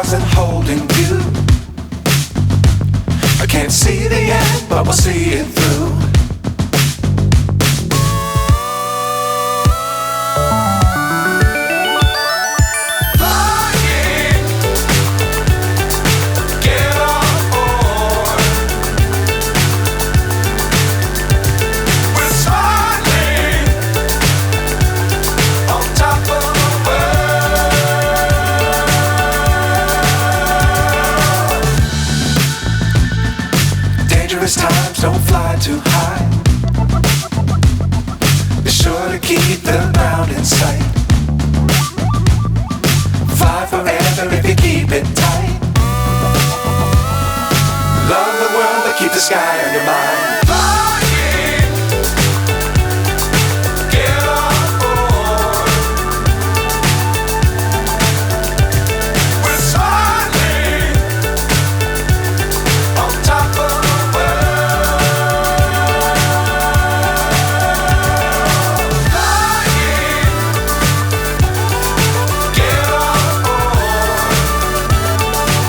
stars and holding you. I can't see the end, but we'll see it through. Times don't fly too high. Be sure to keep the ground in sight. Fly forever if you keep it tight. Love the world but keep the sky on your mind.